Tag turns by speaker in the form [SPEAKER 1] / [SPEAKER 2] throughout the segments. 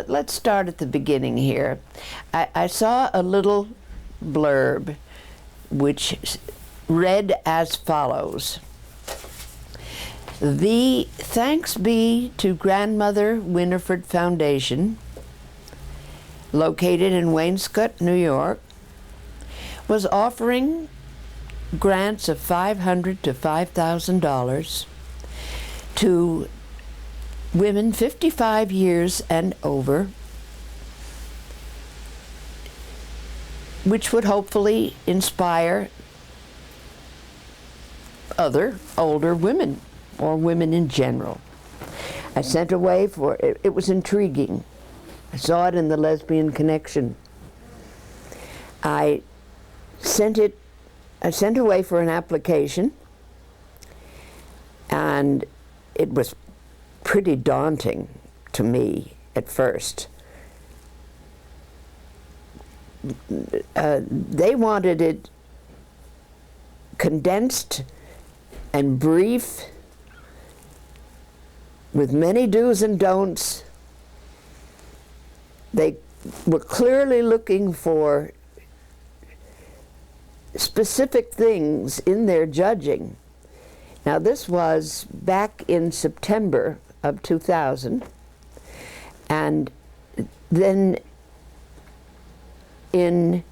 [SPEAKER 1] let's start at the beginning here. I saw a little blurb which read as follows. The Thanks Be to Grandmother Winifred Foundation, located in Wainscott, New York, was offering grants of $500 to $5,000 to women 55 years and over, which would hopefully inspire other older women or women in general. I sent away for it. It was intriguing. I saw it in the Lesbian Connection. I sent away for an application, and it was pretty daunting to me at first. They wanted it condensed and brief, with many do's and don'ts. They were clearly looking for specific things in their judging. Now, this was back in September of 2000, and then in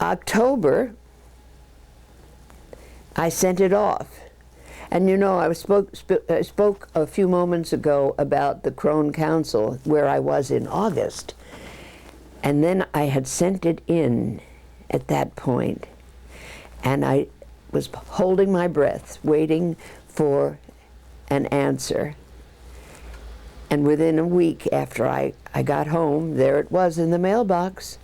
[SPEAKER 1] October, I sent it off. And you know, I spoke a few moments ago about the Crone Council, where I was in August. And then I had sent it in at that point, and I was holding my breath, waiting for an answer. And within a week after I got home, there it was in the mailbox.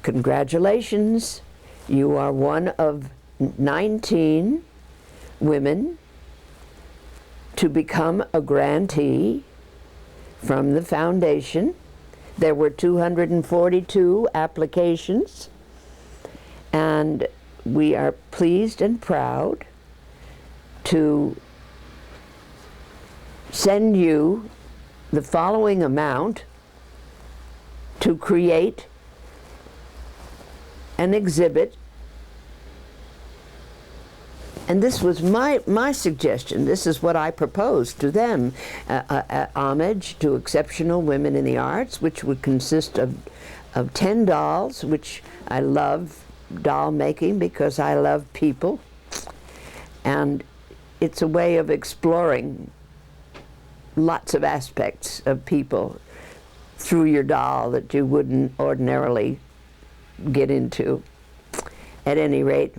[SPEAKER 1] Congratulations, you are one of 19 women to become a grantee from the foundation. There were 242 applications, and we are pleased and proud to send you the following amount to create an exhibit. And this was my suggestion. This is what I proposed to them. Homage to exceptional women in the arts, which would consist of 10 dolls, which I love doll making because I love people. And it's a way of exploring lots of aspects of people through your doll that you wouldn't ordinarily get into. At any rate,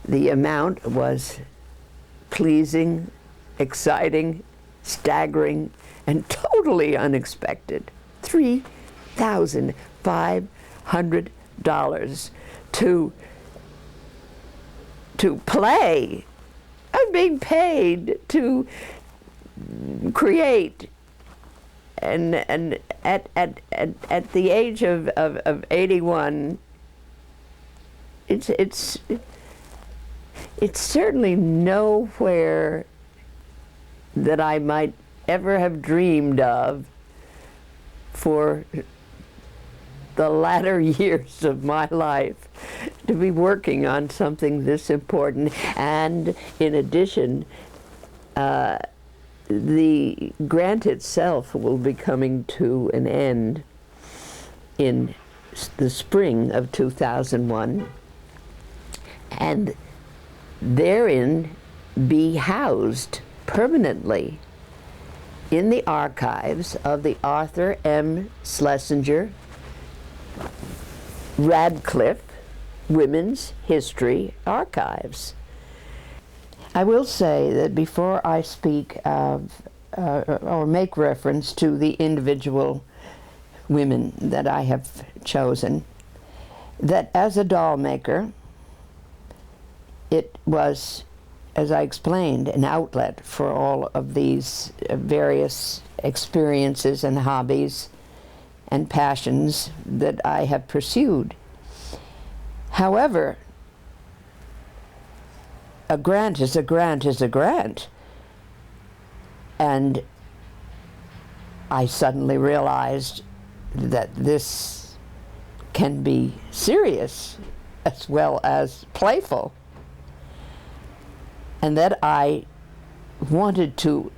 [SPEAKER 1] the amount was pleasing, exciting, staggering, and totally unexpected. $3,500 to play. I'm being paid to create. And at the age of 81, it's certainly nowhere that I might ever have dreamed of for the latter years of my life to be working on something this important. And in addition, the grant itself will be coming to an end in the spring of 2001, and therein be housed permanently in the archives of the Arthur M. Schlesinger Radcliffe Women's History Archives. I will say that before I speak of or make reference to the individual women that I have chosen, that as a doll maker, it was, as I explained, an outlet for all of these various experiences and hobbies and passions that I have pursued. However, a grant is a grant is a grant. And I suddenly realized that this can be serious as well as playful, and that I wanted to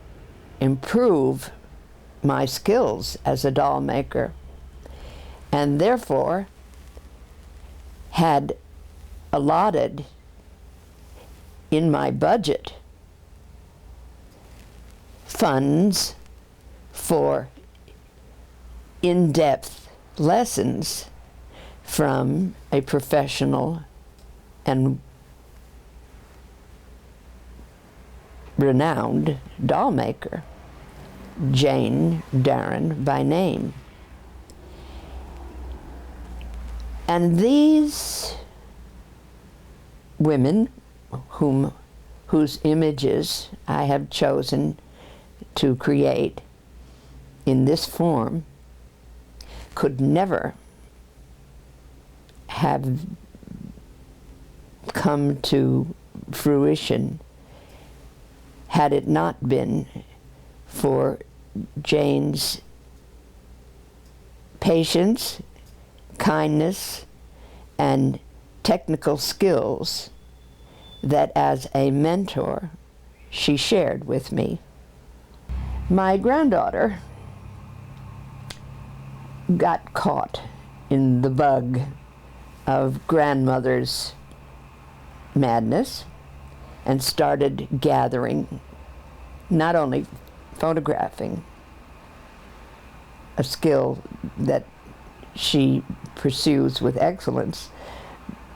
[SPEAKER 1] improve my skills as a doll maker, and therefore had allotted in my budget funds for in-depth lessons from a professional and renowned doll maker, Jane Darren by name. And these women whose images I have chosen to create in this form could never have come to fruition had it not been for Jane's patience, kindness, and technical skills that as a mentor she shared with me. My granddaughter got caught in the bug of grandmother's madness and started gathering, not only photographing, a skill that she pursues with excellence,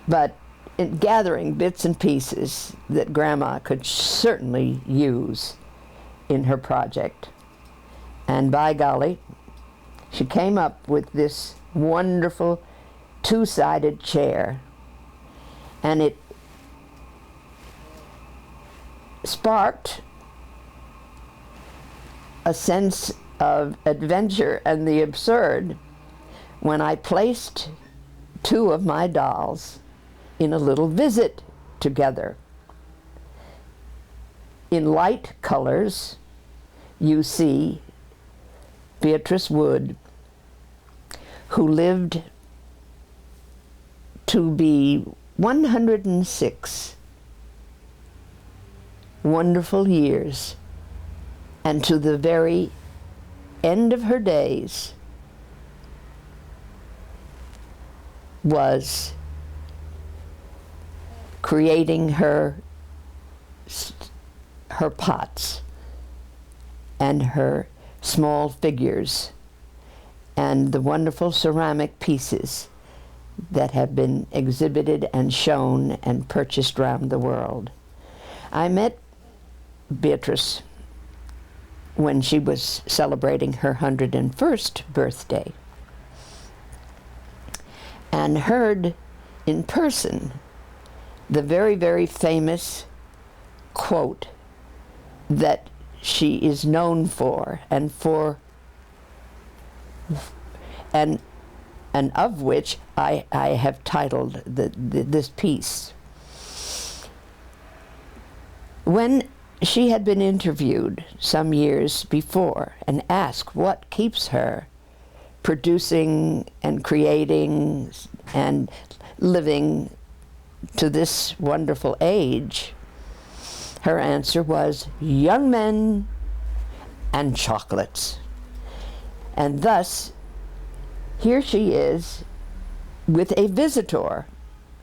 [SPEAKER 1] but in gathering bits and pieces that Grandma could certainly use in her project. And by golly, she came up with this wonderful two-sided chair, and it sparked a sense of adventure and the absurd when I placed two of my dolls in a little visit together. In light colors, you see Beatrice Wood, who lived to be 106 wonderful years, and to the very end of her days was creating her pots and her small figures and the wonderful ceramic pieces that have been exhibited and shown and purchased around the world. I met Beatrice when she was celebrating her 101st birthday and heard in person the very, very famous quote that she is known for, and of which I have titled this piece. When she had been interviewed some years before and asked what keeps her producing and creating and living to this wonderful age, her answer was young men and chocolates. And thus, here she is with a visitor,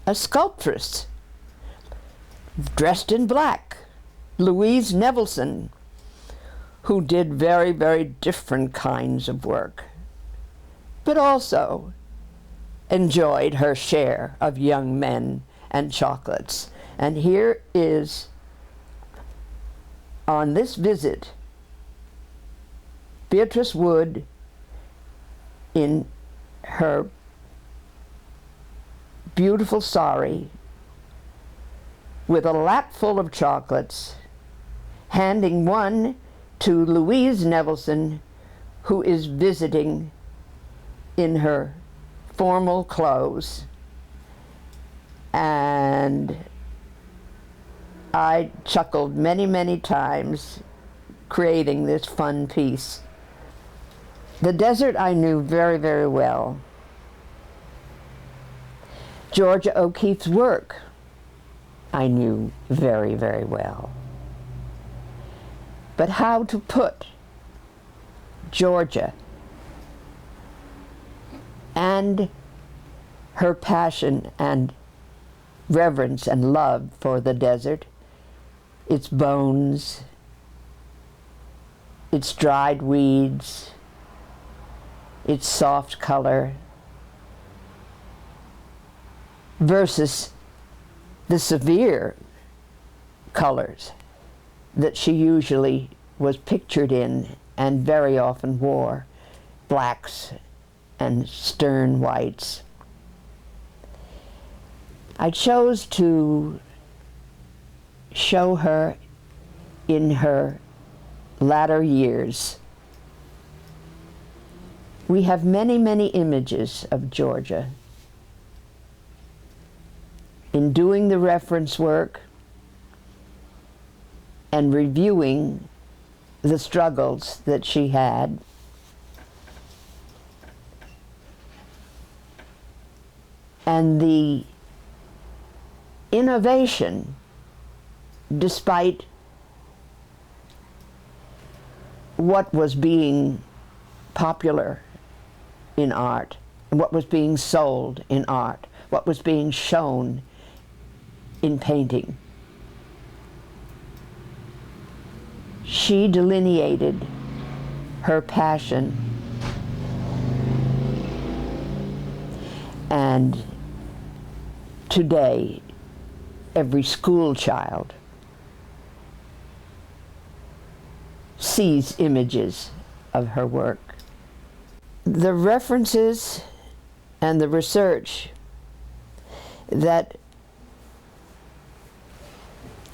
[SPEAKER 1] a sculptress, dressed in black, Louise Nevelson, who did very, very different kinds of work, but also enjoyed her share of young men and chocolates. And here is, on this visit, Beatrice Wood in her beautiful sari with a lap full of chocolates, handing one to Louise Nevelson, who is visiting in her formal clothes. And I chuckled many, many times creating this fun piece. The desert I knew very, very well. Georgia O'Keeffe's work I knew very, very well. But how to put Georgia and her passion and reverence and love for the desert, its bones, its dried weeds, its soft color, versus the severe colors that she usually was pictured in and very often wore, blacks and stern whites. I chose to show her in her latter years. We have many, many images of Georgia. In doing the reference work and reviewing the struggles that she had, and the innovation, despite what was being popular in art, and what was being sold in art, what was being shown in painting. She delineated her passion, and today every school child sees images of her work. The references and the research that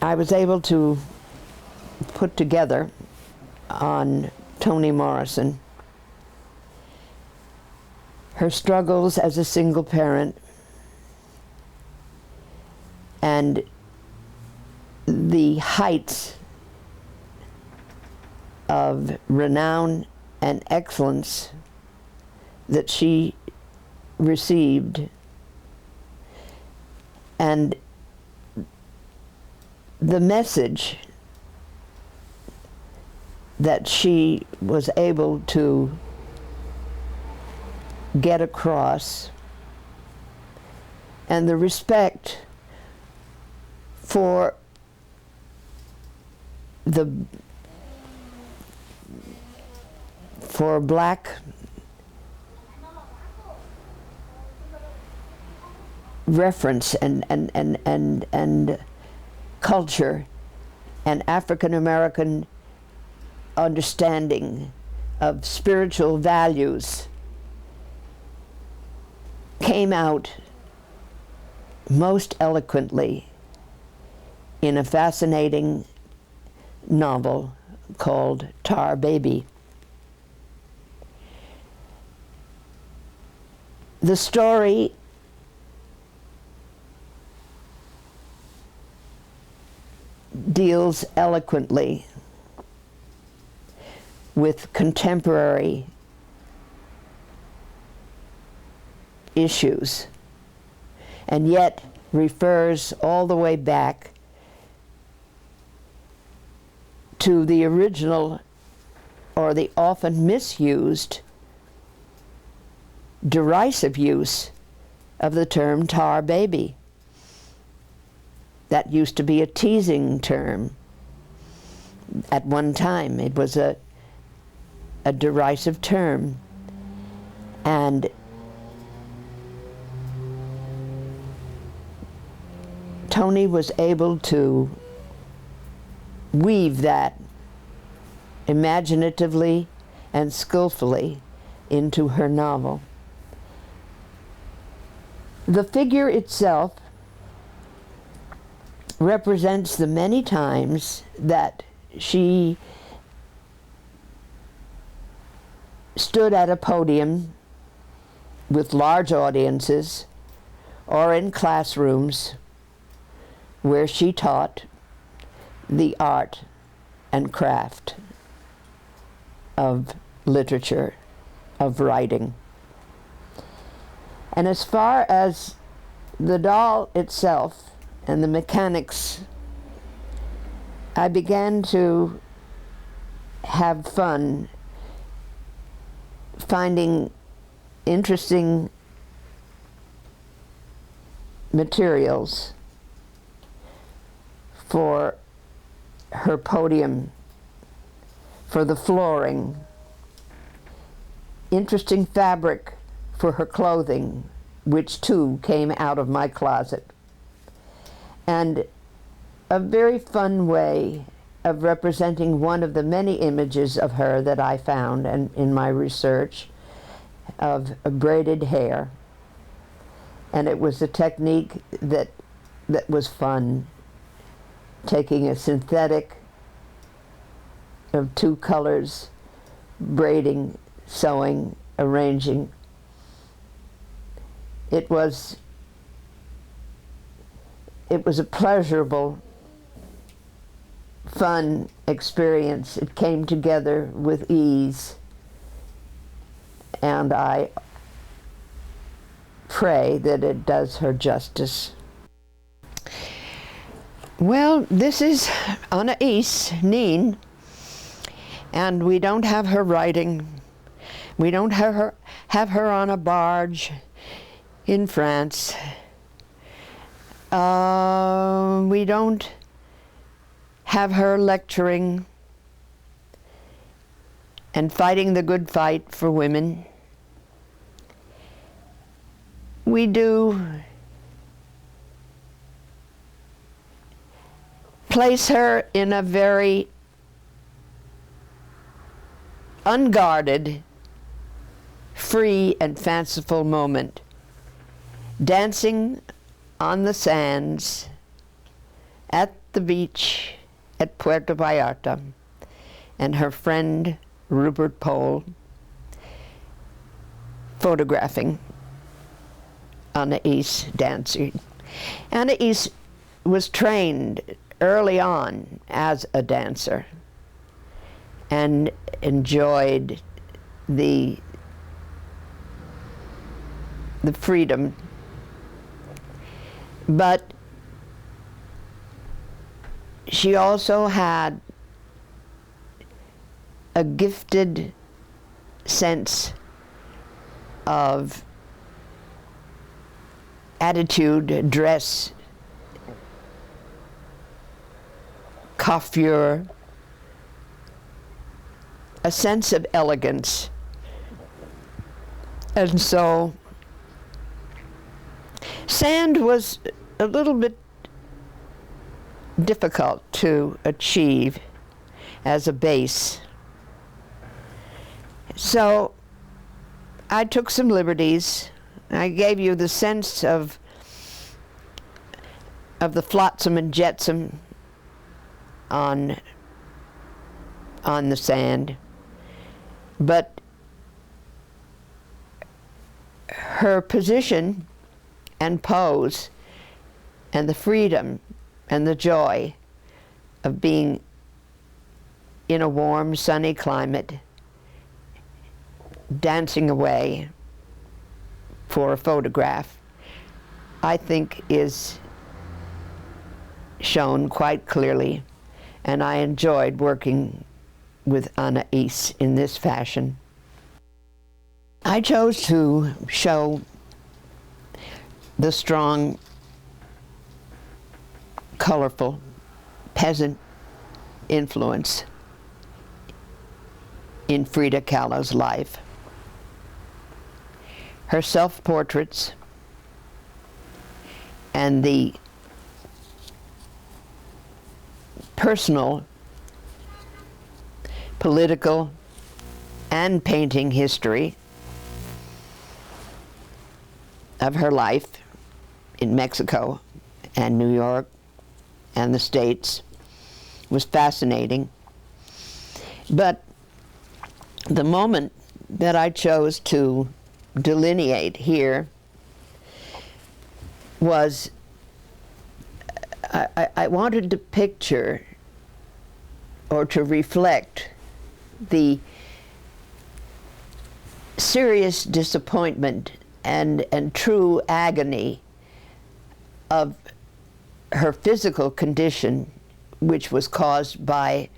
[SPEAKER 1] I was able to put together on Toni Morrison, her struggles as a single parent, and the heights of renown and excellence that she received, and the message that she was able to get across, and the respect for black reference and culture and African American understanding of spiritual values came out most eloquently in a fascinating novel called Tar Baby. The story deals eloquently with contemporary issues, and yet refers all the way back to the original, or the often misused, derisive use of the term tar baby. That used to be a teasing term. At one time, it was a derisive term. And Toni was able to weave that imaginatively and skillfully into her novel. The figure itself represents the many times that she stood at a podium with large audiences or in classrooms where she taught the art and craft of literature of writing. And as far as the doll itself and the mechanics, I began to have fun finding interesting materials for her podium, for the flooring, interesting fabric for her clothing, which too came out of my closet, and a very fun way of representing one of the many images of her that I found and in my research of braided hair. And it was a technique that was fun, taking a synthetic of two colors, braiding, sewing, arranging. It was a pleasurable, fun experience. It came together with ease, and I pray that it does her justice. Well, this is Anais Nin, and we don't have her writing. We don't have her on a barge in France. We don't have her lecturing and fighting the good fight for women. We do place her in a very unguarded, free and fanciful moment, dancing on the sands at the beach at Puerto Vallarta, and her friend Rupert Pole photographing Anais dancing. Anais was trained early on as a dancer and enjoyed the freedom, but she also had a gifted sense of attitude, dress, coiffure, a sense of elegance. And so sand was a little bit difficult to achieve as a base. So I took some liberties. I gave you the sense of the flotsam and jetsam on the sand, but her position and pose and the freedom and the joy of being in a warm, sunny climate, dancing away for a photograph, I think is shown quite clearly, and I enjoyed working with Anais in this fashion. I chose to show the strong, colorful peasant influence in Frida Kahlo's life. Her self-portraits and the personal, political, and painting history of her life in Mexico and New York and the States was fascinating. But the moment that I chose to delineate here was I wanted to picture or to reflect the serious disappointment and true agony of her physical condition, which was caused by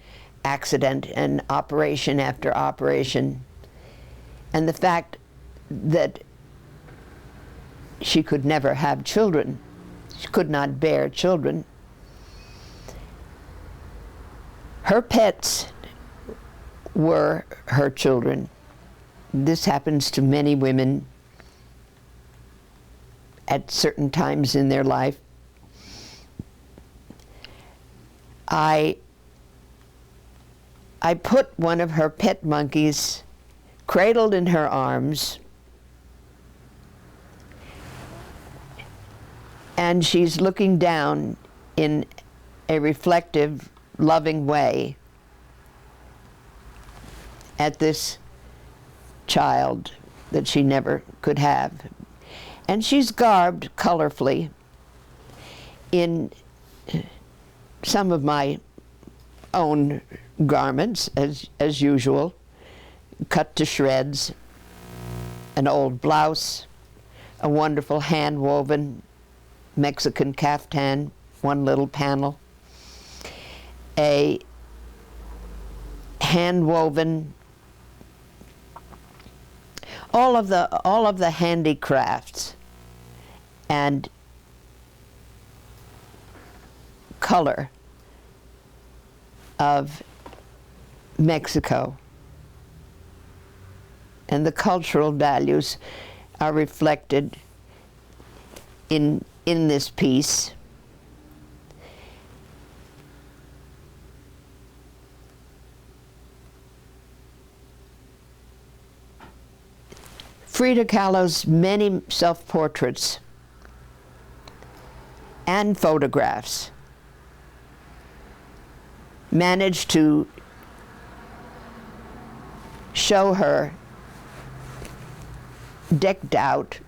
[SPEAKER 1] accident and operation after operation, and the fact that she could never have children. She could not bear children. Her pets were her children. This happens to many women at certain times in their life. I put one of her pet monkeys cradled in her arms, and she's looking down in a reflective, loving way at this child that she never could have. And she's garbed colorfully in some of my own garments, as usual, cut to shreds, an old blouse, a wonderful hand-woven Mexican caftan, one little panel, a hand-woven, all of the handicrafts and color of Mexico, and the cultural values are reflected in this piece. Frida Kahlo's many self-portraits and photographs managed to show her decked out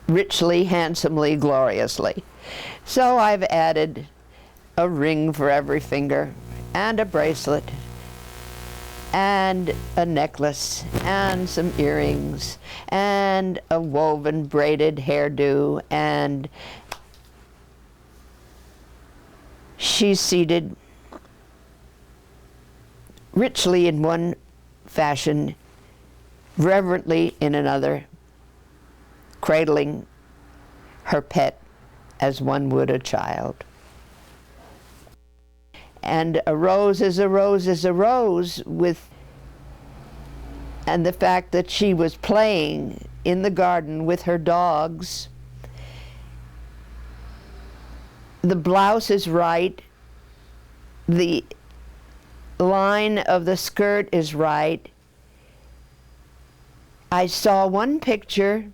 [SPEAKER 1] richly, handsomely, gloriously. So I've added a ring for every finger, and a bracelet, and a necklace, and some earrings, and a woven braided hairdo, and she's seated richly in one fashion, reverently in another, cradling her pet as one would a child. And a rose is a rose is a rose, and the fact that she was playing in the garden with her dogs. The blouse is right, the line of the skirt is right. I saw one picture,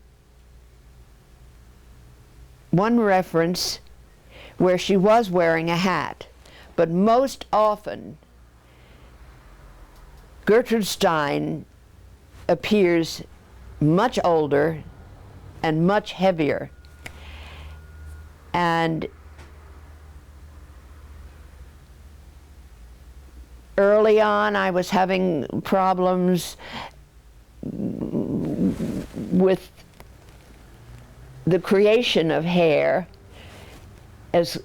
[SPEAKER 1] one reference, where she was wearing a hat, but most often Gertrude Stein appears much older and much heavier. And early on, I was having problems with the creation of hair as